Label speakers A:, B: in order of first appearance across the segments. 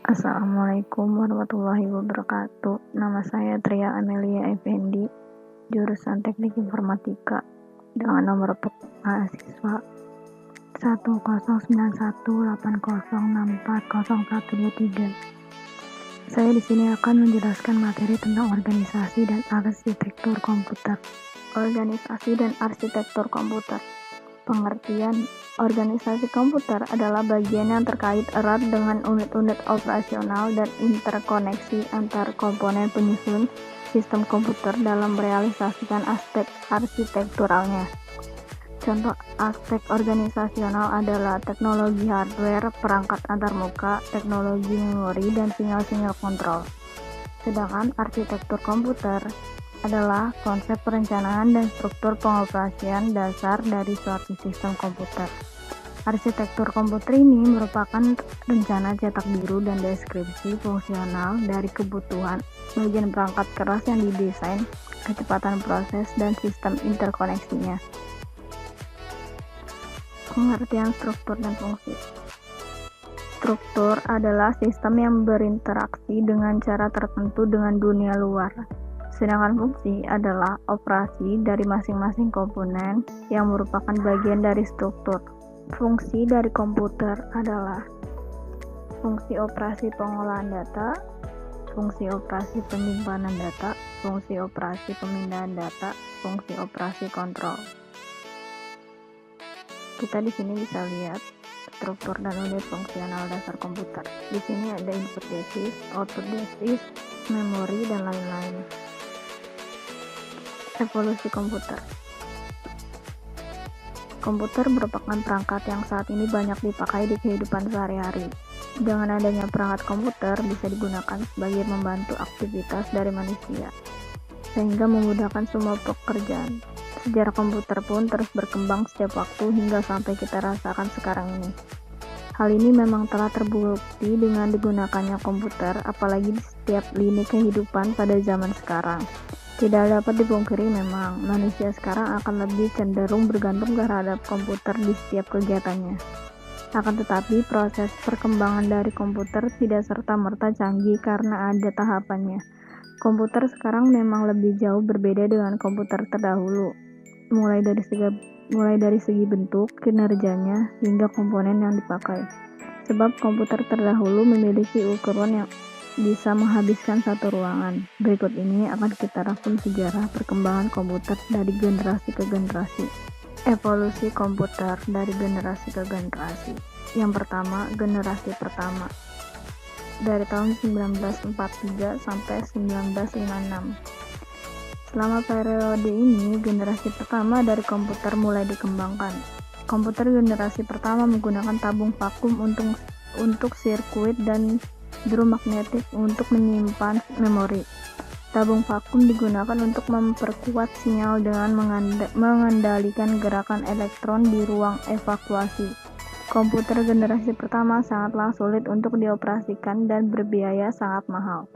A: Assalamualaikum warahmatullahi wabarakatuh. Nama saya Tria Amelia Effendi, jurusan Teknik Informatika dengan nomor mahasiswa 1091806404123. Saya di sini akan menjelaskan materi tentang organisasi dan arsitektur komputer. Organisasi dan arsitektur komputer. Pengertian organisasi komputer adalah bagian yang terkait erat dengan unit-unit operasional dan interkoneksi antar komponen penyusun sistem komputer dalam merealisasikan aspek arsitekturalnya. Contoh aspek organisasional adalah teknologi hardware, perangkat antarmuka, teknologi memori, dan sinyal-sinyal kontrol. Sedangkan arsitektur komputer adalah konsep perencanaan dan struktur pengoperasian dasar dari suatu sistem komputer. Arsitektur komputer ini merupakan rencana cetak biru dan deskripsi fungsional dari kebutuhan bagian perangkat keras yang didesain, kecepatan proses, dan sistem interkoneksinya. Pengertian struktur dan fungsi. Struktur adalah sistem yang berinteraksi dengan cara tertentu dengan dunia luar. Sedangkan fungsi adalah operasi dari masing-masing komponen yang merupakan bagian dari struktur. Fungsi dari komputer adalah fungsi operasi pengolahan data, fungsi operasi penyimpanan data, fungsi operasi pemindahan data, fungsi operasi kontrol. Kita di sini bisa lihat struktur dan unit fungsional dasar komputer. Di sini ada input device, output device, memori, dan lain-lain. Evolusi komputer. Komputer merupakan perangkat yang saat ini banyak dipakai di kehidupan sehari-hari. Dengan adanya perangkat komputer bisa digunakan sebagai membantu aktivitas dari manusia, sehingga memudahkan semua pekerjaan. Sejarah komputer pun terus berkembang setiap waktu hingga sampai kita rasakan sekarang ini. Hal ini memang telah terbukti dengan digunakannya komputer, apalagi di setiap lini kehidupan pada zaman sekarang. Tidak dapat dipungkiri memang, manusia sekarang akan lebih cenderung bergantung terhadap komputer di setiap kegiatannya. Akan tetapi, proses perkembangan dari komputer tidak serta-merta canggih karena ada tahapannya. Komputer sekarang memang lebih jauh berbeda dengan komputer terdahulu, mulai dari segi bentuk, kinerjanya, hingga komponen yang dipakai. Sebab komputer terdahulu memiliki ukuran yang bisa menghabiskan satu ruangan. Berikut ini akan kita rangkum sejarah perkembangan komputer dari generasi ke generasi. Evolusi komputer dari generasi ke generasi. Yang pertama, generasi pertama. Dari tahun 1943 sampai 1956. Selama periode ini, generasi pertama dari komputer mulai dikembangkan. Komputer generasi pertama menggunakan tabung vakum untuk sirkuit dan drum magnetik untuk menyimpan memori. Tabung vakum digunakan untuk memperkuat sinyal dengan mengendalikan gerakan elektron di ruang evakuasi. Komputer generasi pertama sangatlah sulit untuk dioperasikan dan berbiaya sangat mahal.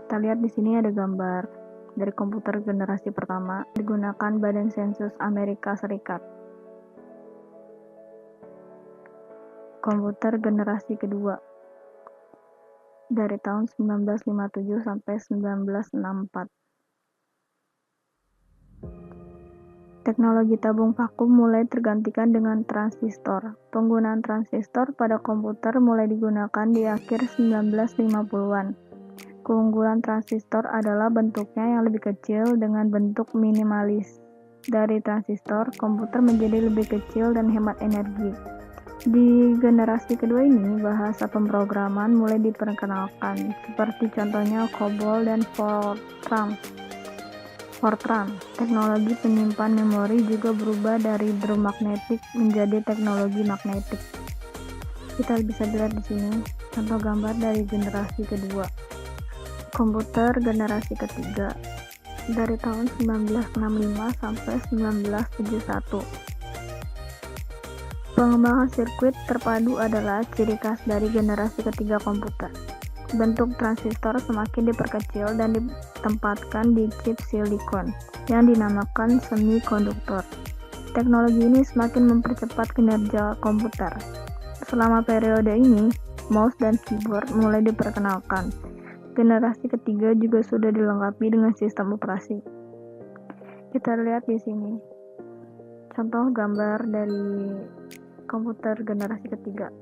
A: Kita lihat di sini ada gambar dari komputer generasi pertama digunakan Badan Sensus Amerika Serikat. Komputer generasi kedua dari tahun 1957 sampai 1964. Teknologi tabung vakum mulai tergantikan dengan transistor. Penggunaan transistor pada komputer mulai digunakan di akhir 1950-an. Keunggulan transistor adalah bentuknya yang lebih kecil dengan bentuk minimalis. Dari transistor, komputer menjadi lebih kecil dan hemat energi. Di generasi kedua ini, bahasa pemrograman mulai diperkenalkan, seperti contohnya COBOL dan Fortran. Teknologi penyimpan memori juga berubah dari drum magnetik menjadi teknologi magnetik. Kita bisa lihat di sini contoh gambar dari generasi kedua. Komputer generasi ketiga dari tahun 1965 sampai 1971. Pengembangan sirkuit terpadu adalah ciri khas dari generasi ketiga komputer. Bentuk transistor semakin diperkecil dan ditempatkan di chip silikon yang dinamakan semikonduktor. Teknologi ini semakin mempercepat kinerja komputer. Selama periode ini, mouse dan keyboard mulai diperkenalkan. Generasi ketiga juga sudah dilengkapi dengan sistem operasi. Kita lihat di sini contoh gambar dari komputer generasi ketiga.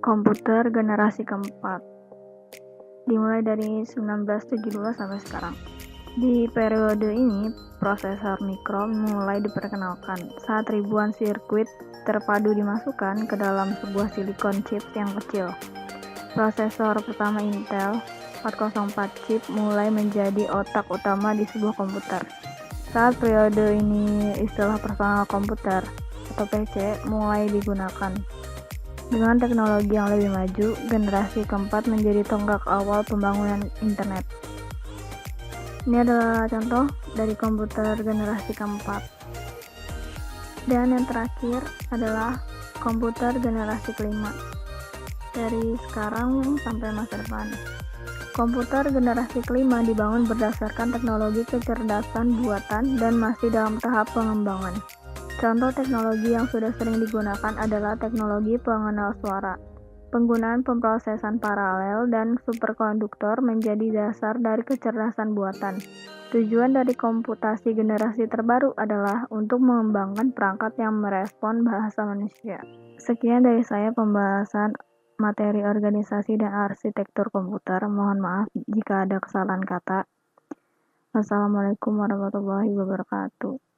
A: Komputer generasi keempat dimulai dari 1972 sampai sekarang. Di periode ini, prosesor mikro mulai diperkenalkan saat ribuan sirkuit terpadu dimasukkan ke dalam sebuah silikon chip yang kecil. Prosesor pertama Intel 404 chip mulai menjadi otak utama di sebuah komputer. Saat periode ini, istilah personal komputer atau PC mulai digunakan. Dengan teknologi yang lebih maju, generasi keempat menjadi tonggak awal pembangunan internet. Ini adalah contoh dari komputer generasi keempat. Dan yang terakhir adalah komputer generasi kelima. Dari sekarang sampai masa depan. Komputer generasi kelima dibangun berdasarkan teknologi kecerdasan buatan dan masih dalam tahap pengembangan. Contoh teknologi yang sudah sering digunakan adalah teknologi pengenal suara. Penggunaan pemrosesan paralel dan superkonduktor menjadi dasar dari kecerdasan buatan. Tujuan dari komputasi generasi terbaru adalah untuk mengembangkan perangkat yang merespon bahasa manusia. Sekian dari saya pembahasan materi organisasi dan arsitektur komputer. Mohon maaf jika ada kesalahan kata. Wassalamualaikum warahmatullahi wabarakatuh.